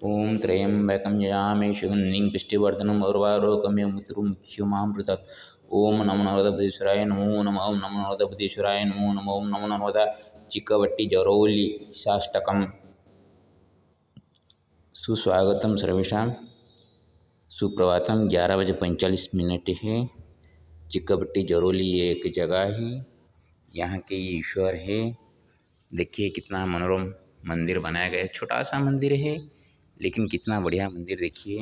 ॐ त्र्यम्बकं यजामहे सुगन्धिं पुष्टिवर्धनम् उर्वारुकमिव मृत्युर्मुक्षीयमामृतात्। ॐ नमो नर्मदेश्वराय नमो नमः। ॐ नमो नर्मदेश्वराय नमो नमः। ॐ नमो नर्मदा चिक्कवट्टी जरौली साष्टकम्। सुस्वागतम सर्वेषां। सुप्रभातम। 11:45 है। चिक्कवट्टी जरौली ये एक जगह है, यहाँ के ईश्वर है। देखिए कितना मनोरम मंदिर बनाया गया है। छोटा सा मंदिर है लेकिन कितना बढ़िया मंदिर। देखिए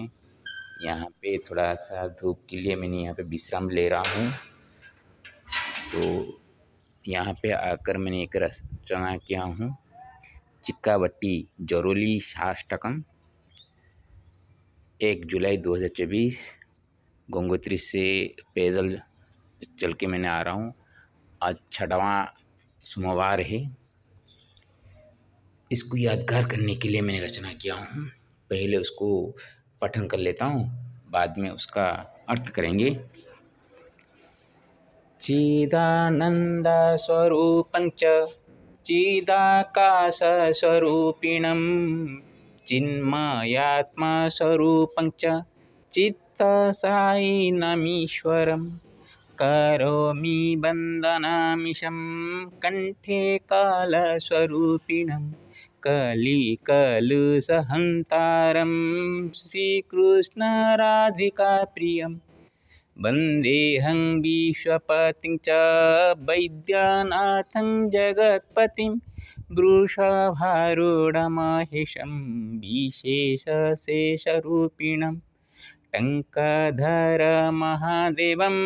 यहाँ पे थोड़ा सा धूप के लिए मैंने यहाँ पे विश्राम ले रहा हूँ। तो यहाँ पे आकर मैंने एक रचना किया हूँ, चिक्कवट्टी जरौली साष्टकम। 1 जुलाई 2024 गंगोत्री से पैदल चल के मैंने आ रहा हूँ। आज 6वां सोमवार है। इसको यादगार करने के लिए मैंने रचना किया हूँ। पहले उसको पठन कर लेता हूँ, बाद में उसका अर्थ करेंगे। चिदानंद स्वरूपं च चिदाकाश स्वरूपिणं चिन्मयात्मा स्वरूपं च चित्तसायिनमीश्वरं करोमि वन्दनामीशं कंठे कालस्वरूपिणं कलिकलुषहन्तारं श्रीकृष्ण राधिका प्रियं वन्देऽहं विश्वपतिं च वैद्यनाथं जगत्पतिं वृषभारूढमहेशं विशेषशेषरूपिणं टङ्कधरमहादेवं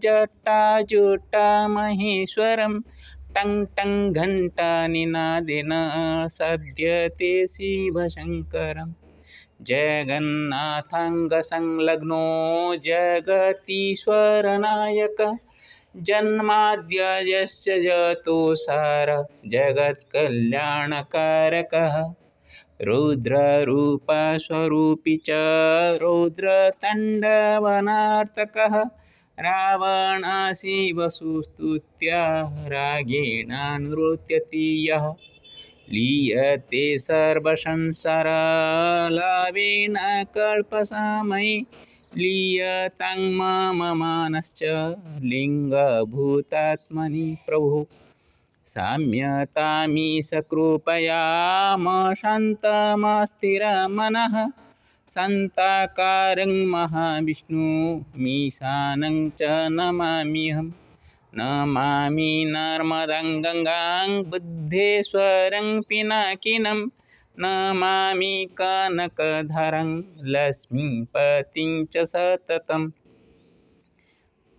जटाजुटामहेश्वरं टं टं घण्टानिनादेन सद्यते शिवशङ्करम् जगन्नाथाङ्गसंलग्नो जगतीश्वरनायक जन्माद्यस्य जतोसार जगत्कल्याणकारकः रौद्ररूपस्वरूपी च रौद्रताण्डवनर्तकः रावणाशिवसुस्तुत्य रागेण नृत्यति यः लीयते सर्वसंसारलाभेन कल्पसमये लीयतां मम मनश्च लिङ्गभूतात्मनि प्रभुः साम्यतामीश कृपया शान्तमस्थिरमनः शान्ताकारं महाविष्णुमीशानं च नमाम्यहम् नमामि नर्मदां गंगां बुद्धेश्वरं पिनाकिनं नमामि कनकधारं लक्ष्मीपतिं च सततम्।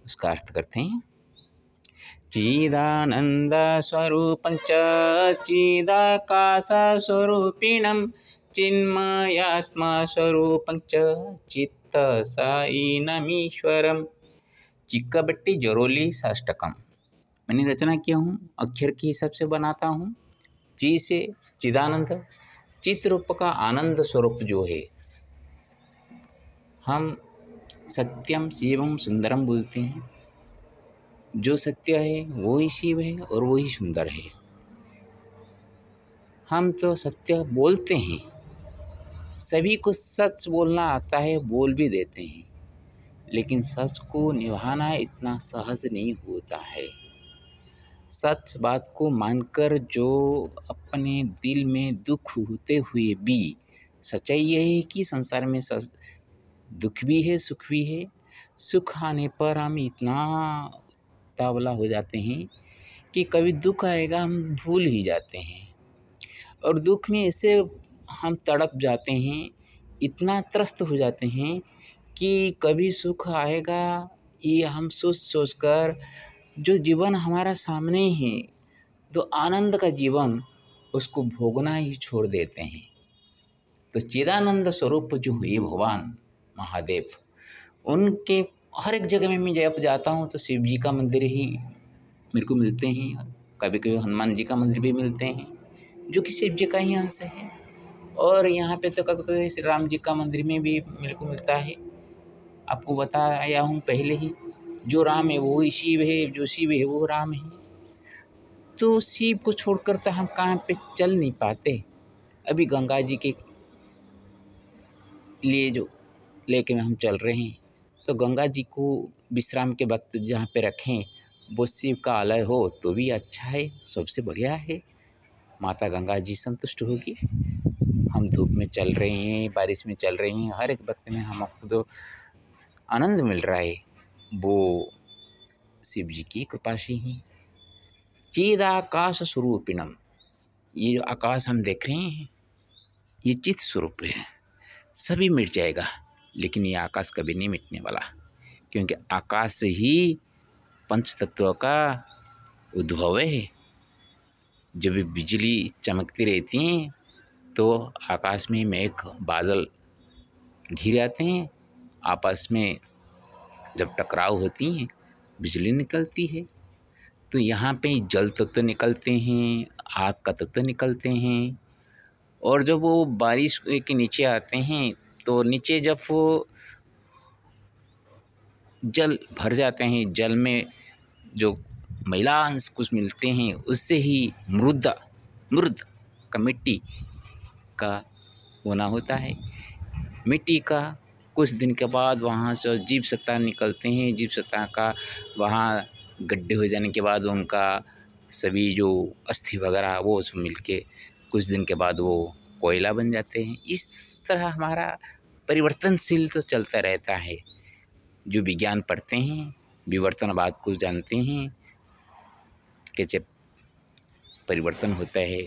उसका अर्थ करते हैं। चिदानंद स्वरूपं च चिदाकाश स्वरूपिणं चिन्मयात्मा स्वरूपं च चित्तसायिनमीश्वरम्। चिक्कवट्टी जरौली साष्टकम मैंने रचना किया हूँ। अक्षर के हिसाब से बनाता हूँ। ची से चिदानंद, चित रूप का आनंद स्वरूप जो है। हम सत्यम शिवम सुंदरम बोलते हैं। जो सत्य है वो ही शिव है और वो ही सुंदर है। हम तो सत्य बोलते हैं, सभी को सच बोलना आता है, बोल भी देते हैं, लेकिन सच को निभाना इतना सहज नहीं होता है। सच बात को मानकर जो अपने दिल में दुख होते हुए भी, सच्चाई यही है कि संसार में दुख भी है सुख भी है। सुख आने पर हम इतना उतावला हो जाते हैं कि कभी दुख आएगा हम भूल ही जाते हैं, और दुख में ऐसे हम तड़प जाते हैं, इतना त्रस्त हो जाते हैं कि कभी सुख आएगा ये हम सोच कर जो जीवन हमारा सामने है, तो आनंद का जीवन, उसको भोगना ही छोड़ देते हैं। तो चिदानंद स्वरूप जो है भगवान महादेव, उनके हर एक जगह में मैं जब जाता हूँ तो शिव जी का मंदिर ही मेरे को मिलते हैं। कभी कभी हनुमान जी का मंदिर भी मिलते हैं जो कि शिव जी का ही अंश है। और यहाँ पे तो कभी कभी श्री राम जी का मंदिर में भी मेरे को मिलता है। आपको बताया हूँ पहले ही, जो राम है वो ही शिव है, जो शिव है वो राम है। तो शिव को छोड़कर तो हम कहाँ पे चल नहीं पाते। अभी गंगा जी के लिए जो लेके हम चल रहे हैं, तो गंगा जी को विश्राम के वक्त जहाँ पे रखें वो शिव का आलय हो तो भी अच्छा है, सबसे बढ़िया है। माता गंगा जी संतुष्ट होगी। हम धूप में चल रहे हैं, बारिश में चल रहे हैं, हर एक वक्त में हमको जो आनंद मिल रहा है वो शिव जी की कृपा से ही। चिदाकाश स्वरूपिणम, ये जो आकाश हम देख रहे हैं ये चित स्वरूप है, सभी मिट जाएगा लेकिन ये आकाश कभी नहीं मिटने वाला, क्योंकि आकाश से ही पंच तत्वों का उद्भव है। जब भी बिजली चमकती रहती है तो आकाश में मेघ बादल घिर आते हैं, आपस में जब टकराव होती हैं बिजली निकलती है। तो यहाँ पे जल तत्व निकलते हैं, आग का तत्व निकलते हैं, और जब वो बारिश के नीचे आते हैं तो नीचे जब वो जल भर जाते हैं, जल में जो मैला अंश कुछ मिलते हैं उससे ही मृद का मिट्टी का होना होता है। मिट्टी का कुछ दिन के बाद वहाँ से जीव सत्ता निकलते हैं, जीव सत्ता का वहाँ गड्ढे हो जाने के बाद उनका सभी जो अस्थि वगैरह वो सब मिलके कुछ दिन के बाद वो कोयला बन जाते हैं। इस तरह हमारा परिवर्तनशील तो चलता रहता है। जो विज्ञान पढ़ते हैं, विवर्तनवाद को जानते हैं, कैसे परिवर्तन होता है,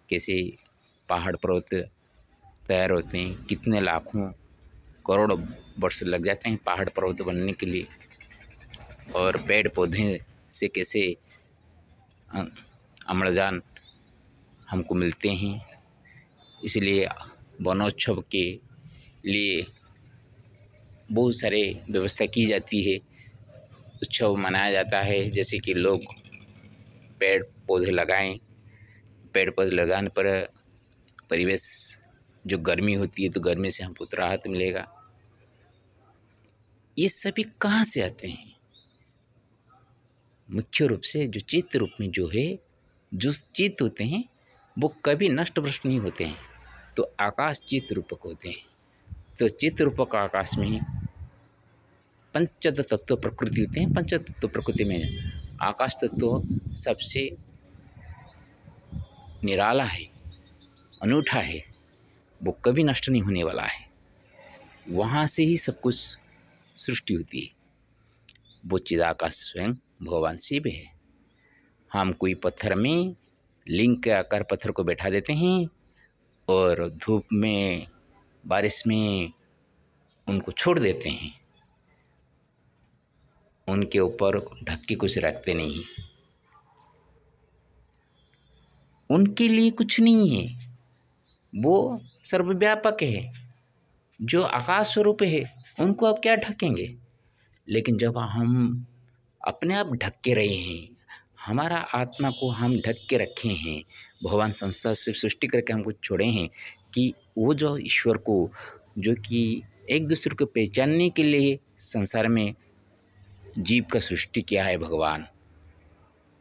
कैसे पहाड़ पर्वत तैयार होते हैं, कितने लाखों करोड़ों वर्ष लग जाते हैं पहाड़ पर्वत बनने के लिए, और पेड़ पौधे से कैसे अम्लजान हमको मिलते हैं। इसलिए वनोत्सव के लिए बहुत सारे व्यवस्था की जाती है, उत्सव मनाया जाता है, जैसे कि लोग पेड़ पौधे लगाएं। पेड़ पौधे लगाने पर परिवेश जो गर्मी होती है तो गर्मी से हमको तो राहत मिलेगा। ये सभी कहाँ से आते हैं? मुख्य रूप से जो चित्त रूप में जो है, जो चित्त होते हैं वो कभी नष्ट भ्रष्ट नहीं होते हैं, तो आकाश चित्त रूपक होते हैं। तो चित्त रूपक आकाश में पंच तत्व प्रकृति होते हैं। पंच तत्व प्रकृति में आकाश तत्व सबसे निराला है, अनूठा है, वो कभी नष्ट नहीं होने वाला है। वहाँ से ही सब कुछ सृष्टि होती है। वो चिदाकाश स्वयं भगवान शिव है। हम कोई पत्थर में लिंग के आकार पत्थर को बैठा देते हैं और धूप में बारिश में उनको छोड़ देते हैं, उनके ऊपर ढक के कुछ रखते नहीं। उनके लिए कुछ नहीं है, वो सर्वव्यापक है, जो आकाश स्वरूप है, उनको अब क्या ढकेंगे। लेकिन जब हम अपने आप ढक के रहे हैं, हमारा आत्मा को हम ढक के रखे हैं, भगवान संसार से सृष्टि करके हमको छोड़े हैं कि वो जो ईश्वर को, जो कि एक दूसरे को पहचानने के लिए संसार में जीव का सृष्टि किया है भगवान,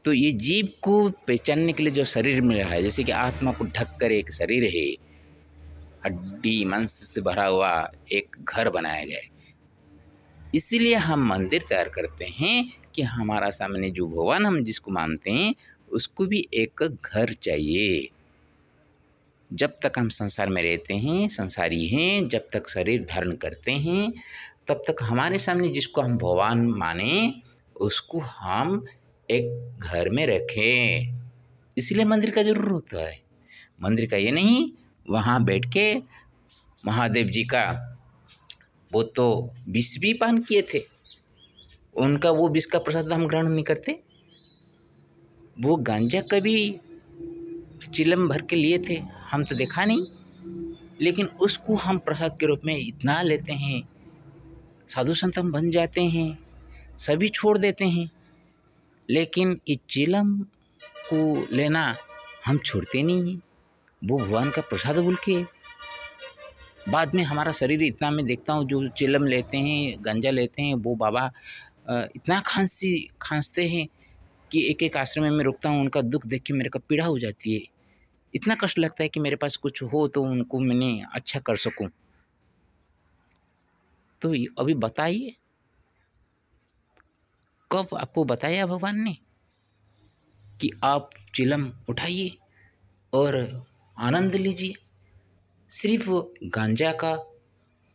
तो ये जीव को पहचानने के लिए जो शरीर मिला है, जैसे कि आत्मा को ढक कर एक शरीर है, हड्डी मांस से भरा हुआ एक घर बनाया गया है। इसीलिए हम मंदिर तैयार करते हैं कि हमारा सामने जो भगवान हम जिसको मानते हैं उसको भी एक घर चाहिए। जब तक हम संसार में रहते हैं, संसारी हैं, जब तक शरीर धारण करते हैं, तब तक हमारे सामने जिसको हम भगवान माने उसको हम एक घर में रखें। इसलिए मंदिर का जरूर होता है। मंदिर का ये नहीं वहाँ बैठ के महादेव जी का वो तो विष भी पान किए थे, उनका वो विष का प्रसाद हम ग्रहण नहीं करते। वो गांजा कभी चिलम भर के लिए थे, हम तो देखा नहीं, लेकिन उसको हम प्रसाद के रूप में इतना लेते हैं, साधु संत हम बन जाते हैं, सभी छोड़ देते हैं। लेकिन इस चिलम को लेना हम छोड़ते नहीं हैं, वो भगवान का प्रसाद बोल के। बाद में हमारा शरीर इतना, मैं देखता हूँ जो चिलम लेते हैं, गांजा लेते हैं, वो बाबा इतना खांसते हैं कि एक एक आश्रम में मैं रुकता हूँ, उनका दुख देख के मेरे को पीड़ा हो जाती है। इतना कष्ट लगता है कि मेरे पास कुछ हो तो उनको मैंने अच्छा कर सकूँ, तो अभी बताइए, कब आपको बताया भगवान ने कि आप चिलम उठाइए और आनंद लीजिए? सिर्फ गांजा का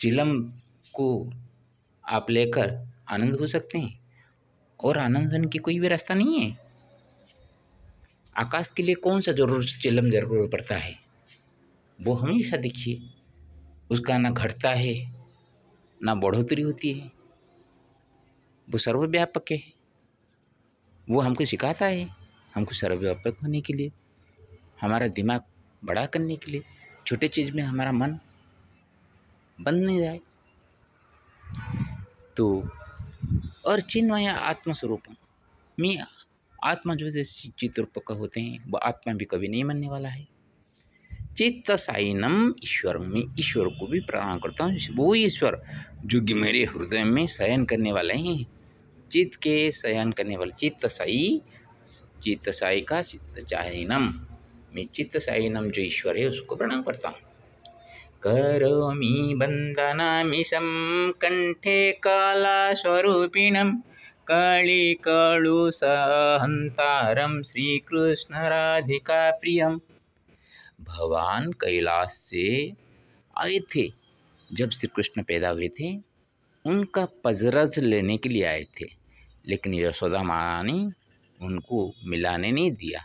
चिलम को आप लेकर आनंद हो सकते हैं, और आनंद होने की कोई भी रास्ता नहीं है। आकाश के लिए कौन सा जरूर चिलम जरूर पड़ता है? वो हमेशा देखिए, उसका ना घटता है ना बढ़ोतरी होती है, वो सर्वव्यापक है। वो हमको सिखाता है, हमको सर्वव्यापक होने के लिए, हमारा दिमाग बड़ा करने के लिए, छोटे चीज़ में हमारा मन बंद नहीं जाए। तो और चिन्मय आत्मस्वरूपम, मैं आत्मा जो जैसे चित्ररूप होते हैं, वो आत्मा भी कभी नहीं बनने वाला है। चित्त साइनम ईश्वर, में ईश्वर को भी प्रणाम करता हूँ। वो ईश्वर जो कि मेरे हृदय में शयन करने वाले हैं, चित्त के शयन करने वाले, चित्त साई का चित्त साइनम, मैं चित्त साइनम जो ईश्वर है उसको प्रणाम करता हूँ। करोमि बन्धनामीशं कंठे कालास्वरूपिणं कालिकलुषहन्तारं श्रीकृष्ण राधिका प्रियम। भगवान कैलाश से आए थे, जब श्री कृष्ण पैदा हुए थे उनका पजरज लेने के लिए आए थे, लेकिन यशोदा माँ ने उनको मिलाने नहीं दिया,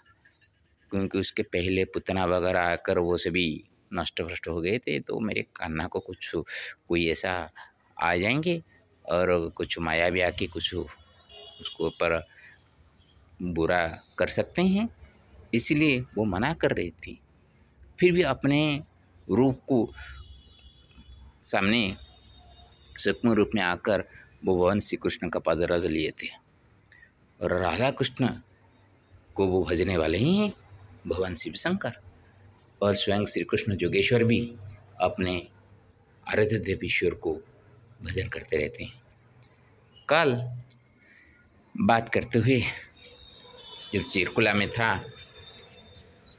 क्योंकि उसके पहले पुतना वगैरह आकर वो सभी नष्ट भ्रष्ट हो गए थे। तो मेरे कान्हा को कुछ कोई ऐसा आ जाएंगे और कुछ माया भी आके कुछ उसको ऊपर बुरा कर सकते हैं, इसलिए वो मना कर रही थी। फिर भी अपने रूप को सामने सूक्ष्म रूप में आकर वो भगवान श्री कृष्ण का पदरज लिए थे, और राधा कृष्ण को वो भजने वाले ही हैं, भगवान शिव शंकर। और स्वयं श्री कृष्ण जोगेश्वर भी अपने आराध्य देव ईश्वर को भजन करते रहते हैं। कल बात करते हुए जब चिरकुला में था,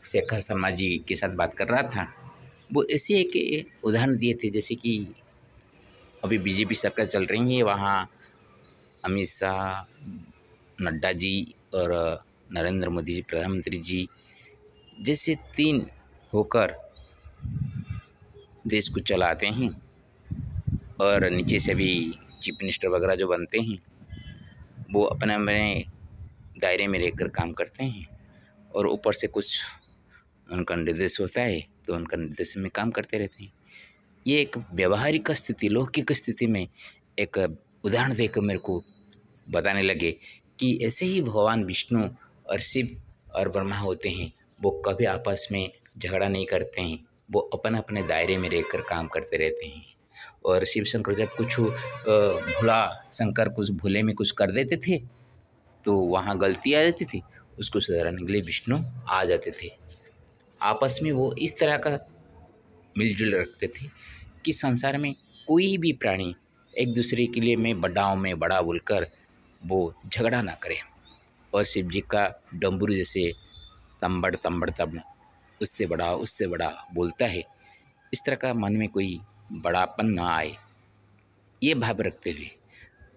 शेखर शर्मा जी के साथ बात कर रहा था, वो ऐसे एक उदाहरण दिए थे, जैसे कि अभी बीजेपी सरकार चल रही है, वहाँ अमित शाह, नड्डा जी और नरेंद्र मोदी जी प्रधानमंत्री जी जैसे तीन होकर देश को चलाते हैं, और नीचे से भी चीफ मिनिस्टर वगैरह जो बनते हैं वो अपने अपने दायरे में रहकर काम करते हैं, और ऊपर से कुछ उनका निर्देश होता है तो उनका निर्देश में काम करते रहते हैं। ये एक व्यवहारिक स्थिति, लौकिक स्थिति में एक उदाहरण देकर मेरे को बताने लगे कि ऐसे ही भगवान विष्णु और शिव और ब्रह्मा होते हैं, वो कभी आपस में झगड़ा नहीं करते हैं, वो अपने अपने दायरे में रहकर काम करते रहते हैं। और शिव शंकर जब कुछ भोला शंकर कुछ भूले में कुछ कर देते थे तो वहाँ गलती आ जाती थी, उसको सुधारने के लिए विष्णु आ जाते थे। आपस में वो इस तरह का मिलजुल रखते थे कि संसार में कोई भी प्राणी एक दूसरे के लिए मैं बड़ा बोलकर वो झगड़ा ना करे। और शिव जी का डमरू जैसे तंबड़ तंबड़ तब उससे बड़ा बोलता है, इस तरह का मन में कोई बड़ापन ना आए, ये भाव रखते हुए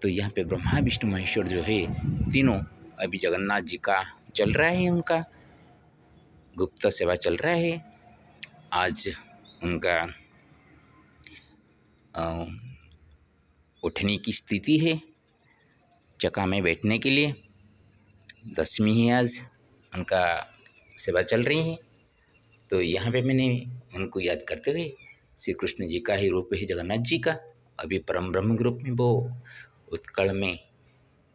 तो यहाँ पे ब्रह्मा विष्णु महेश्वर जो है तीनों, अभी जगन्नाथ जी का चल रहा है, उनका गुप्त सेवा चल रहा है। आज उनका उठने की स्थिति है, चक्का में बैठने के लिए 10वीं है आज उनका सेवा चल रही है। तो यहाँ पे मैंने उनको याद करते हुए, श्री कृष्ण जी का ही रूप है जगन्नाथ जी का, अभी परम ब्रह्म रूप में वो उत्कल में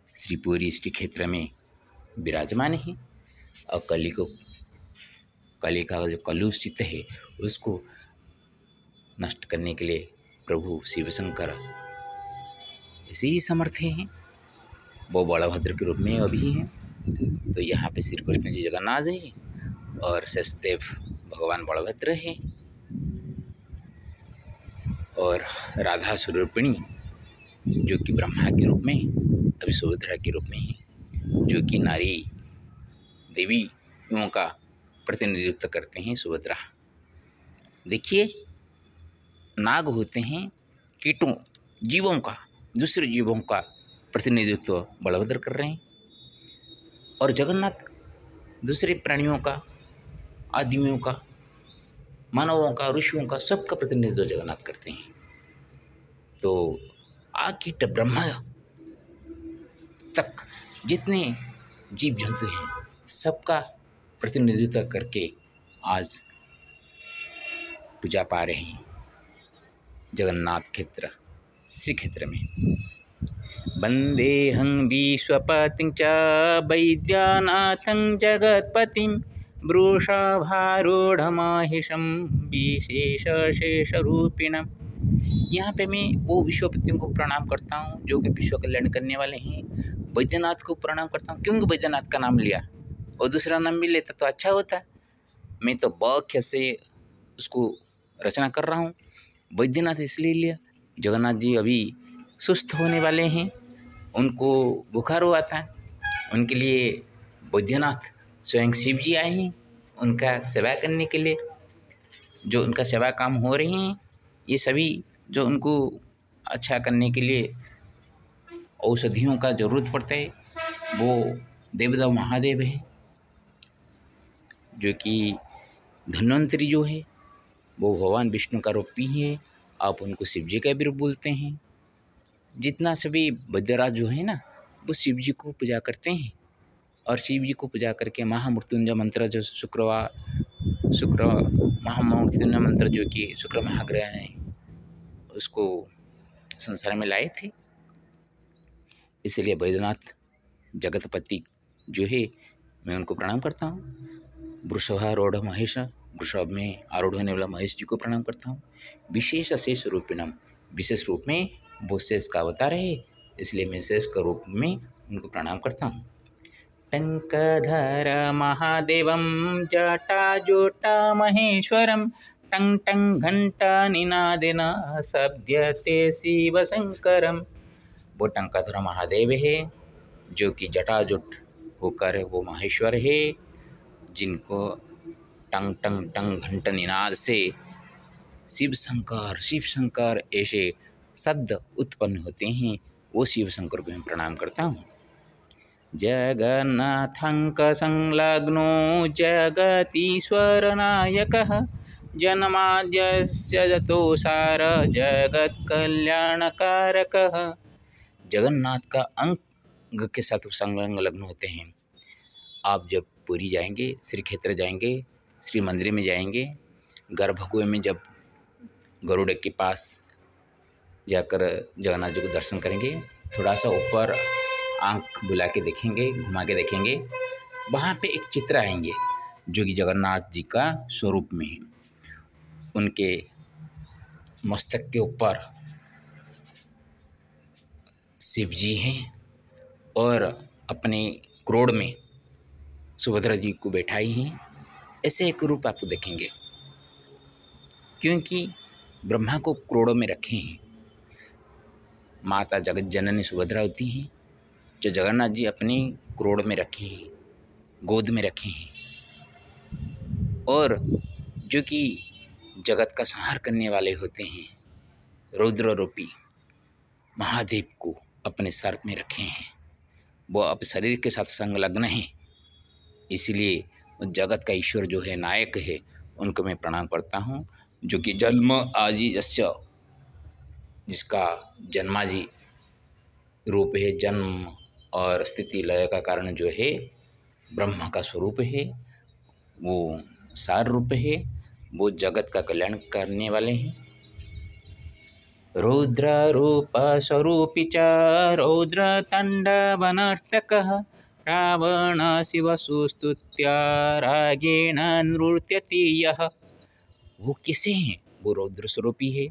श्रीपुरी श्री क्षेत्र में विराजमान है, और कली का जो कलुषित है उसको नष्ट करने के लिए प्रभु शिव शंकर ऐसे ही समर्थ हैं, वो बलभद्र के रूप में अभी हैं। तो यहाँ पे श्री कृष्ण जी जगन्नाथ है और शेषदेव भगवान बलभद्र है, और राधा स्वरूपिणी जो कि ब्रह्मा के रूप में अभी सुभद्रा के रूप में है, जो कि नारी देवियों का प्रतिनिधित्व करते हैं सुभद्रा। देखिए, नाग होते हैं कीटों जीवों का, दूसरे जीवों का प्रतिनिधित्व बलभद्र कर रहे हैं, और जगन्नाथ दूसरे प्राणियों का, आदमियों का, मानवों का, ऋषियों का, सबका प्रतिनिधित्व जगन्नाथ करते हैं। तो आकीट ब्रह्मा तक जितने जीव जंतु हैं सबका प्रतिनिधित्व करके आज पूजा पा रहे हैं जगन्नाथ क्षेत्र, श्री क्षेत्र में। वंदेहं विश्वपतिं च वैद्यनाथं जगत्पतिं वृषभारूढ़माहिषं विशेषशेषरूपिणम्। यहाँ पे मैं वो विश्वपतियों को प्रणाम करता हूँ जो कि विश्व कल्याण करने वाले हैं। वैद्यनाथ को प्रणाम करता हूँ क्योंकि वैद्यनाथ का नाम लिया, और दूसरा नाम भी लेता तो अच्छा होता। मैं तो वाक्य से उसको रचना कर रहा हूँ। वैद्यनाथ इसलिए लिया, जगन्नाथ जी अभी सुस्त होने वाले हैं, उनको बुखार हुआ था, उनके लिए वैद्यनाथ स्वयं शिव जी आए हैं उनका सेवा करने के लिए। जो उनका सेवा काम हो रही हैं ये सभी, जो उनको अच्छा करने के लिए औषधियों का ज़रूरत पड़ता है, वो देवदेव महादेव है, जो कि धन्वंतरी जो है वो भगवान विष्णु का रूप भी है। आप उनको शिव जी का भी रूप बोलते हैं। जितना सभी वैद्यराज जो है ना वो शिव जी को पूजा करते हैं, और शिव जी को पूजा करके महामृत्युंजय मंत्र जो शुक्र महामृत्युंजय मंत्र जो कि शुक्र महाग्रह ने उसको संसार में लाए थे, इसलिए वैद्यनाथ जगतपति जो है मैं उनको प्रणाम करता हूँ। वृषभारूढ़ महेश, वृषभ में आरूढ़ होने वाला महेश जी को प्रणाम करता हूँ। विशेष शेष रूपिणम, विशेष रूप में वो शेष का अवतार है, इसलिए मैं शेष के रूप में उनको प्रणाम करता हूँ। टंकधर महादेवम जटाजूटा महेश्वरम टंग टंग घंटा निनादेना शब्दते शिव शंकरम। वो टंकधर महादेव है जो कि जटाजुट होकर वो महेश्वर है, जिनको टंग टंग टंग घंटा निनाद से शिव शंकर ऐसे शब्द उत्पन्न होते हैं। वो शिव शंकर को मैं प्रणाम करता हूँ। जगन्नाथंक संलग्नो जगतीश्वरनायकः जन्माद्यस्य जतोसार जगत्कल्याणकारकः। जगन्नाथ का अंग के साथ संलग्न होते हैं। आप जब पुरी जाएंगे, श्री क्षेत्र जाएंगे, श्री मंदिर में जाएंगे, गर्भगृह में जब गरुड़ के पास जाकर जगन्नाथ जी को दर्शन करेंगे, थोड़ा सा ऊपर आंख बुला के देखेंगे, घुमा के देखेंगे, वहाँ पे एक चित्र आएंगे जो कि जगन्नाथ जी का स्वरूप में है। उनके मस्तक के ऊपर शिव जी हैं और अपने क्रोड़ में सुभद्रा जी को बैठाई हैं। ऐसे एक रूप आपको देखेंगे, क्योंकि ब्रह्मा को क्रोड़ों में रखे हैं। माता जगत जननी सुभद्रा होती हैं, जो जगन्नाथ जी अपने क्रोड़ में रखे हैं, गोद में रखे हैं, और जो कि जगत का संहार करने वाले होते हैं, रुद्र रूपी महादेव को अपने सर में रखे हैं। वो अब शरीर के साथ संलग्न हैं, इसलिए जगत का ईश्वर जो है, नायक है, उनको मैं प्रणाम करता हूँ। जो कि जन्म आदि यस्य, जिसका जन्मादि रूप है, जन्म और स्थिति लय का कारण जो है ब्रह्मा का स्वरूप है, वो सार रूप है, वो जगत का कल्याण करने वाले हैं। रौद्र रूप स्वरूपी च रौद्र तांडवनर्तकः रावण शिव सुस्तुत्य रागेण नृत्यति यः। वो किसे हैं? वो रौद्र स्वरूपी है,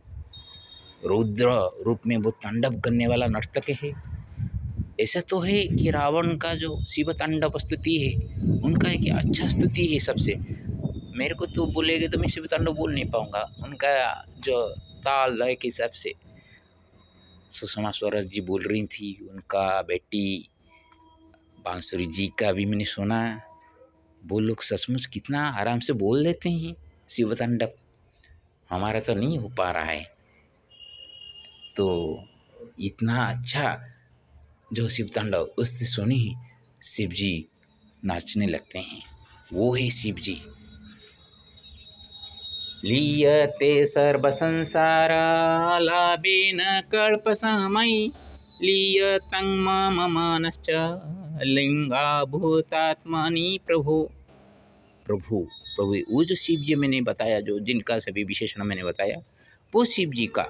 रौद्र रूप में वो तांडव करने वाला नर्तक है। ऐसा तो है कि रावण का जो शिव तांडव स्तुति है, उनका एक अच्छा स्तुति है सबसे। मेरे को तो बोलेगे तो मैं शिव तांडव बोल नहीं पाऊँगा, उनका जो ताल लय के हिसाब से। सुषमा स्वराज जी बोल रही थी, उनका बेटी बांसुरी जी का भी मैंने सुना। वो लोग सचमुच कितना आराम से बोल लेते हैं शिव तांडव, हमारा तो नहीं हो पा रहा है। तो इतना अच्छा जो शिव तांडव, उससे सुनी ही शिव जी नाचने लगते हैं। वो है शिव जी। लीयते सर्व संसारा लाभेन कल्पसमयी लीयतं मम मनश्च लिंगाभूतात्मनि प्रभु। प्रभु प्रभु वो जो शिव जी मैंने बताया, जो जिनका सभी विशेषण मैंने बताया, वो शिव जी का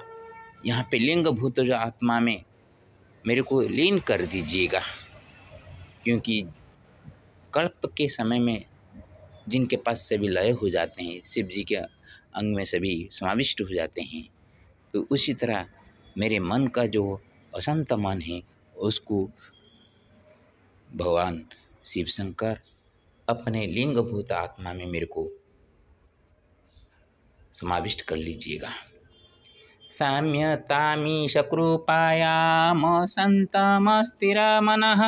यहाँ पे लिंग भूत जो आत्मा में मेरे को लीन कर दीजिएगा। क्योंकि कल्प के समय में जिनके पास सभी लय हो जाते हैं, शिव जी के अंग में सभी समाविष्ट हो जाते हैं, तो उसी तरह मेरे मन का जो अशांत मन है उसको भगवान शिव शंकर अपने लिंगभूत आत्मा में मेरे को समाविष्ट कर लीजिएगा। साम्यतामीश कृपायाम संतमस्थिरा मनः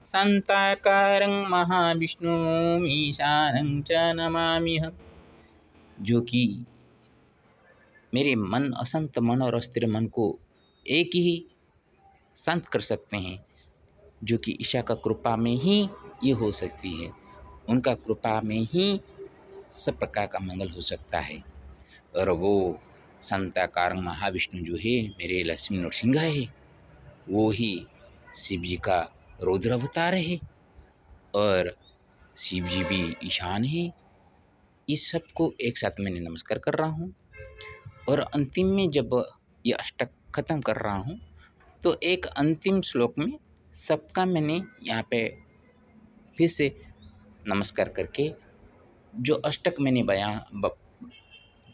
संताकारं महाविष्णुमीशानं च नमाम्यहम्। जो कि मेरे मन, अशांत मन और अस्थिर मन को एक ही शांत कर सकते हैं, जो कि ईशा का कृपा में ही ये हो सकती है। उनका कृपा में ही सब प्रकार का मंगल हो सकता है। और वो संताकार महाविष्णु जो है मेरे लक्ष्मी नरसिंह है, वो ही शिव जी का रुद्र अवतार है और शिव जी भी ईशान है। इस सब को एक साथ मैंने नमस्कार कर रहा हूँ। और अंतिम में जब ये अष्टक खत्म कर रहा हूँ तो एक अंतिम श्लोक में सबका मैंने यहाँ पे फिर से नमस्कार करके जो अष्टक मैंने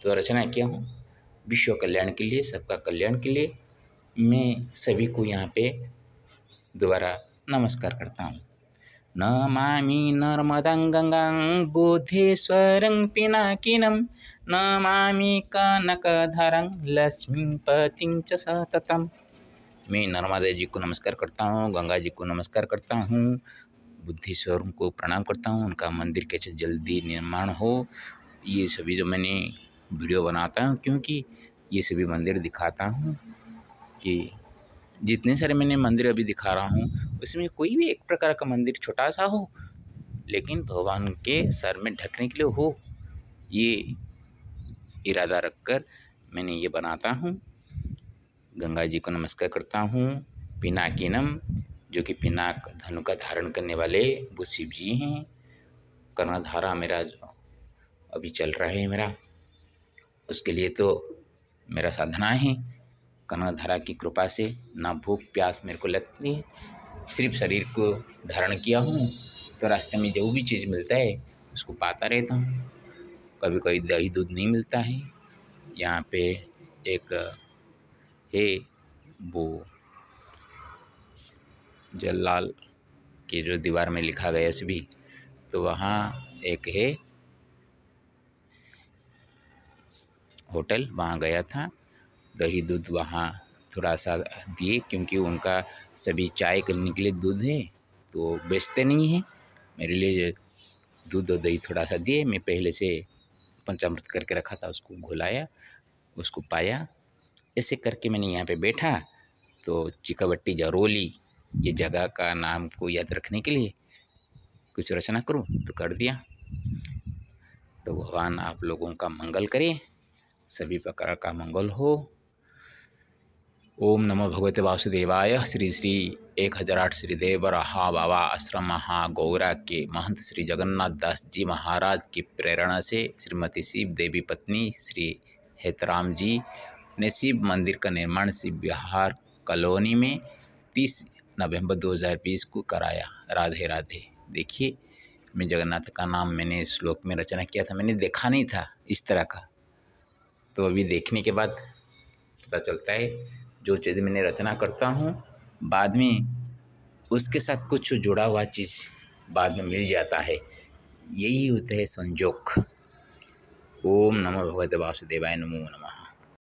तो रचना किया हूँ विश्व कल्याण के लिए, सबका कल्याण के लिए, मैं सभी को यहाँ पे दोबारा नमस्कार करता हूँ। नमामि नर्मदं गंगां बुद्धेश्वरं पिनाकिनं नमामि कनकधरं लक्ष्मीपतिं च सततम्। मैं नर्मदा जी को नमस्कार करता हूँ, गंगा जी को नमस्कार करता हूँ, बुद्धेश्वर को प्रणाम करता हूँ। उनका मंदिर कैसे जल्दी निर्माण हो, ये सभी जो मैंने वीडियो बनाता हूँ, क्योंकि ये सभी मंदिर दिखाता हूँ कि जितने सारे मैंने मंदिर अभी दिखा रहा हूँ उसमें कोई भी एक प्रकार का मंदिर छोटा सा हो लेकिन भगवान के सर में ढकने के लिए हो, ये इरादा रखकर मैंने ये बनाता हूँ। गंगा जी को नमस्कार करता हूँ। पिनाकिनम, जो कि पिनाक धनु का धारण करने वाले वो शिव जी हैं। कर्णधारा मेरा जो अभी चल रहा है मेरा, उसके लिए तो मेरा साधना है। कर्णधारा की कृपा से ना भूख प्यास मेरे को लगती है, सिर्फ शरीर को धारण किया हूँ तो रास्ते में जो भी चीज़ मिलता है उसको पाता रहता हूँ। कभी कभी दही दूध नहीं मिलता है। यहाँ पे एक है वो जलाल की जो दीवार में लिखा गया सभी, तो वहाँ एक है होटल, वहाँ गया था, दही दूध वहाँ थोड़ा सा दिए, क्योंकि उनका सभी चाय करने के लिए दूध है तो बेचते नहीं हैं। मेरे लिए दूध और दही थोड़ा सा दिए। मैं पहले से पंचामृत करके रखा था, उसको घुलाया, उसको पाया। ऐसे करके मैंने यहाँ पे बैठा तो चिकावट्टी जरोली ये जगह का नाम को याद रखने के लिए कुछ रचना करूँ तो कर दिया। तो भगवान आप लोगों का मंगल करे, सभी प्रकार का मंगल हो। ओम नमो भगवते वासुदेवाय। श्री श्री 1008 श्रीदेव रहा बाबा आश्रम महागौरा के महंत श्री जगन्नाथ दास जी महाराज की प्रेरणा से श्रीमती शिव देवी पत्नी श्री हेतराम जी ने शिव मंदिर का निर्माण शिव विहार कॉलोनी में 30 नवंबर 2020 को कराया। राधे राधे। देखिए, मैं जगन्नाथ का नाम मैंने श्लोक में रचना किया था, मैंने देखा नहीं था इस तरह का, तो अभी देखने के बाद पता चलता है जो चीज़ मैंने रचना करता हूँ बाद में उसके साथ कुछ जुड़ा हुआ चीज़ बाद में मिल जाता है। यही होता है संजोग। ओम नमो भगवते वासुदेवाय नमो नमः।